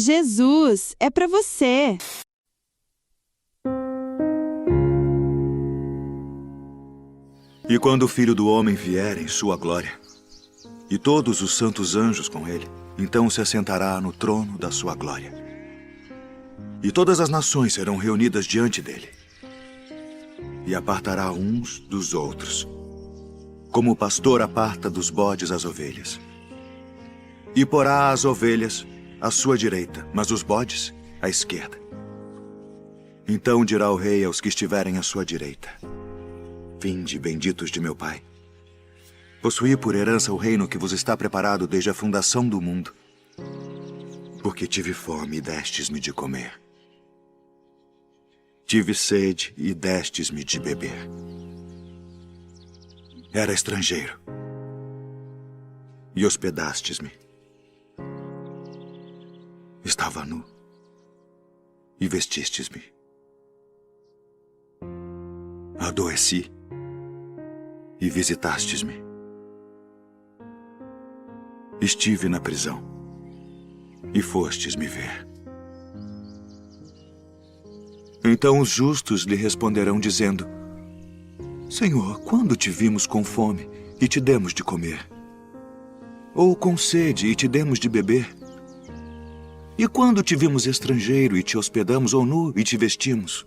Jesus, é para você. E quando o Filho do Homem vier em sua glória, e todos os santos anjos com ele, então se assentará no trono da sua glória. E todas as nações serão reunidas diante dele. E apartará uns dos outros, como o pastor aparta dos bodes as ovelhas. E porá as ovelhas à sua direita, mas os bodes à esquerda. Então dirá o rei aos que estiverem à sua direita: Vinde, benditos de meu Pai. Possuí por herança o reino que vos está preparado desde a fundação do mundo. Porque tive fome e destes-me de comer. Tive sede e destes-me de beber. Era estrangeiro e hospedastes-me. Estava nu e vestistes-me. Adoeci e visitastes-me. Estive na prisão e fostes me ver. Então os justos lhe responderão dizendo: Senhor, quando te vimos com fome e te demos de comer? Ou com sede e te demos de beber? E quando te vimos estrangeiro e te hospedamos, ou nu e te vestimos?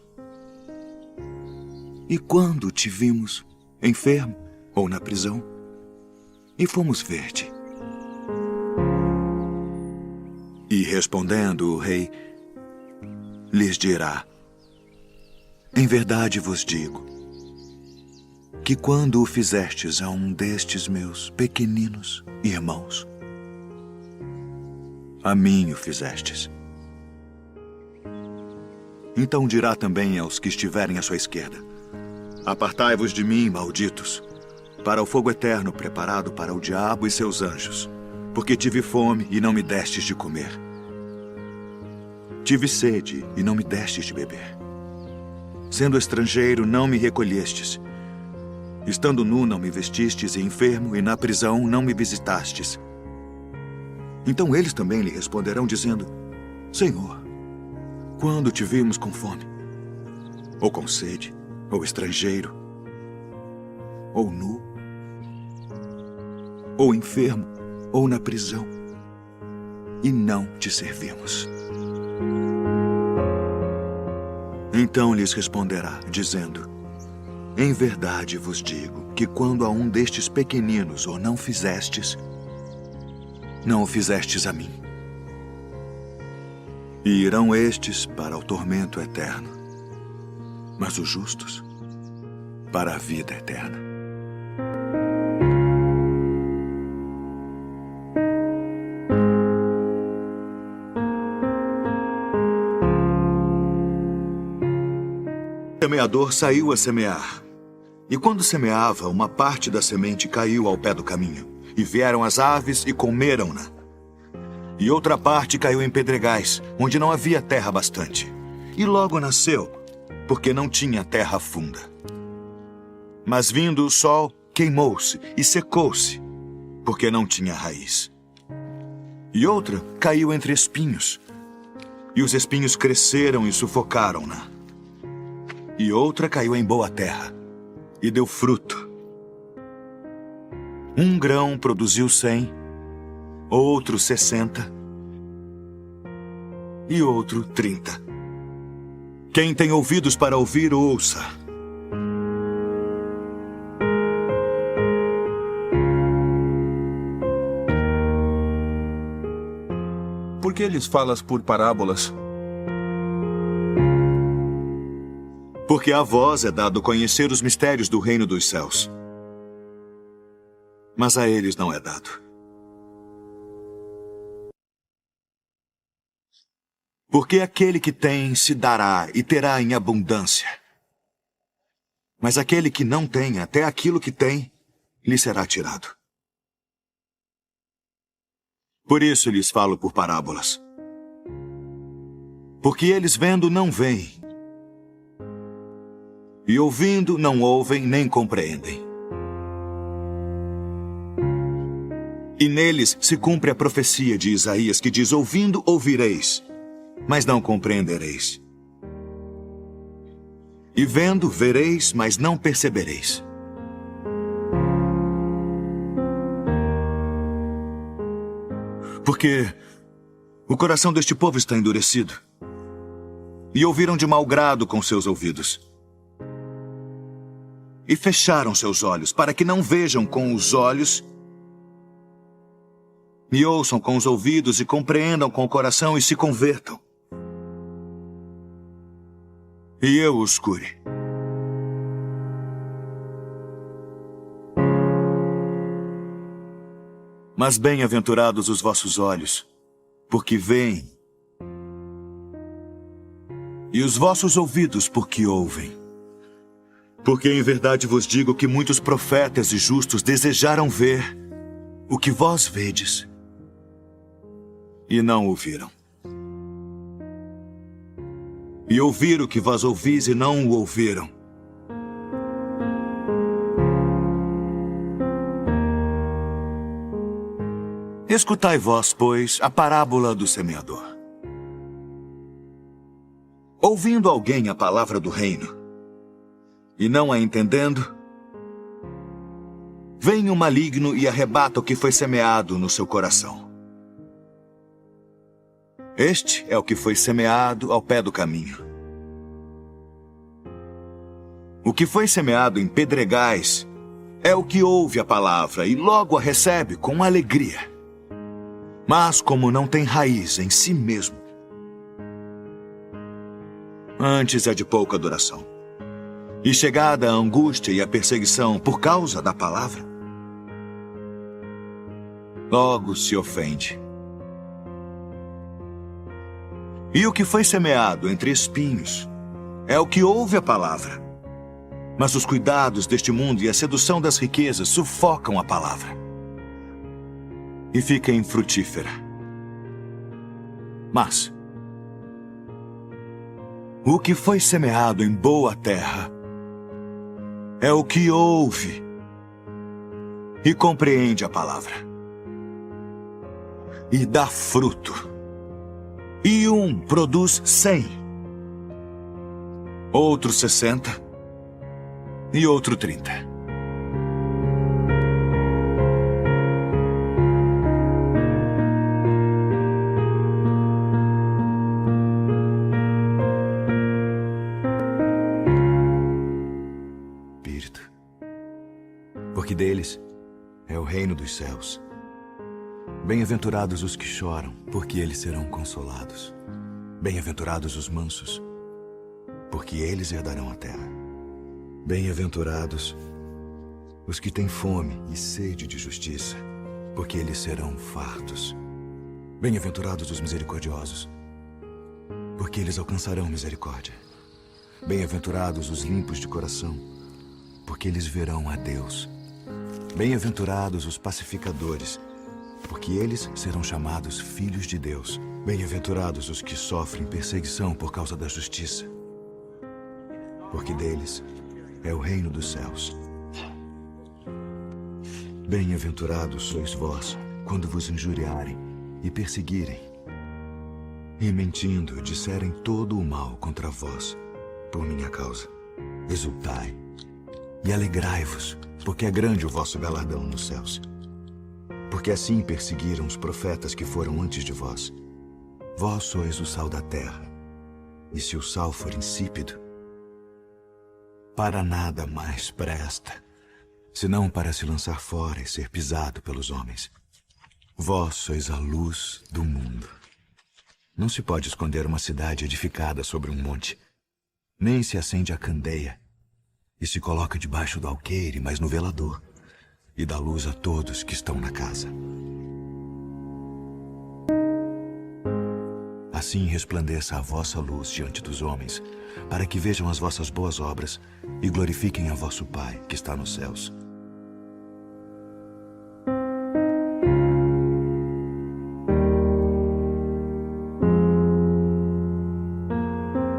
E quando te vimos enfermo ou na prisão e fomos ver-te? E respondendo o rei, lhes dirá: Em verdade vos digo, que quando o fizestes a um destes meus pequeninos irmãos, a mim o fizestes. Então dirá também aos que estiverem à sua esquerda: Apartai-vos de mim, malditos, para o fogo eterno preparado para o diabo e seus anjos, porque tive fome e não me destes de comer. Tive sede e não me destes de beber. Sendo estrangeiro, não me recolhestes. Estando nu, não me vestistes, e enfermo, e na prisão, não me visitastes. Então eles também lhe responderão, dizendo: Senhor, quando te vimos com fome, ou com sede, ou estrangeiro, ou nu, ou enfermo, ou na prisão, e não te servimos? Então lhes responderá, dizendo: Em verdade vos digo que quando a um destes pequeninos o não fizestes, não o fizestes a mim. E irão estes para o tormento eterno, mas os justos para a vida eterna. O semeador saiu a semear. E quando semeava, uma parte da semente caiu ao pé do caminho, e vieram as aves e comeram-na. E outra parte caiu em pedregais, onde não havia terra bastante. E logo nasceu, porque não tinha terra funda. Mas vindo o sol, queimou-se e secou-se, porque não tinha raiz. E outra caiu entre espinhos, e os espinhos cresceram e sufocaram-na. E outra caiu em boa terra, e deu fruto. Um grão produziu 100, outro 60, e outro 30. Quem tem ouvidos para ouvir, ouça. Por que lhes falas por parábolas? Porque a vós é dado conhecer os mistérios do reino dos céus. Mas a eles não é dado. Porque aquele que tem se dará e terá em abundância. Mas aquele que não tem, até aquilo que tem, lhe será tirado. Por isso lhes falo por parábolas. Porque eles vendo não veem, e ouvindo não ouvem nem compreendem. E neles se cumpre a profecia de Isaías que diz: ouvindo, ouvireis, mas não compreendereis. E vendo, vereis, mas não percebereis. Porque o coração deste povo está endurecido, e ouviram de mau grado com seus ouvidos, e fecharam seus olhos, para que não vejam com os olhos, e ouçam com os ouvidos, e compreendam com o coração, e se convertam. E eu os cure. Mas bem-aventurados os vossos olhos, porque veem, e os vossos ouvidos, porque ouvem. Porque em verdade vos digo que muitos profetas e justos desejaram ver o que vós vedes, e não ouviram. E ouvir o que vós ouvis e não o ouviram. Escutai vós, pois, a parábola do semeador. Ouvindo alguém a palavra do reino, e não a entendendo, vem o maligno e arrebata o que foi semeado no seu coração. Este é o que foi semeado ao pé do caminho. O que foi semeado em pedregais é o que ouve a palavra e logo a recebe com alegria. Mas como não tem raiz em si mesmo, antes é de pouca duração. E chegada a angústia e a perseguição por causa da palavra, logo se ofende. E o que foi semeado entre espinhos é o que ouve a palavra. Mas os cuidados deste mundo e a sedução das riquezas sufocam a palavra, e fica infrutífera. Mas o que foi semeado em boa terra é o que ouve e compreende a palavra, e dá fruto. E um produz 100, outro 60 e outro 30. Espírito, porque deles é o reino dos céus. Bem-aventurados os que choram, porque eles serão consolados. Bem-aventurados os mansos, porque eles herdarão a terra. Bem-aventurados os que têm fome e sede de justiça, porque eles serão fartos. Bem-aventurados os misericordiosos, porque eles alcançarão misericórdia. Bem-aventurados os limpos de coração, porque eles verão a Deus. Bem-aventurados os pacificadores, porque eles serão chamados filhos de Deus. Bem-aventurados os que sofrem perseguição por causa da justiça, porque deles é o reino dos céus. Bem-aventurados sois vós, quando vos injuriarem e perseguirem, e mentindo disserem todo o mal contra vós, por minha causa. Exultai e alegrai-vos, porque é grande o vosso galardão nos céus. Porque assim perseguiram os profetas que foram antes de vós. Vós sois o sal da terra, e se o sal for insípido, para nada mais presta, senão para se lançar fora e ser pisado pelos homens. Vós sois a luz do mundo. Não se pode esconder uma cidade edificada sobre um monte, nem se acende a candeia e se coloca debaixo do alqueire, mas no velador, e dá luz a todos que estão na casa. Assim resplandeça a vossa luz diante dos homens, para que vejam as vossas boas obras e glorifiquem a vosso Pai que está nos céus.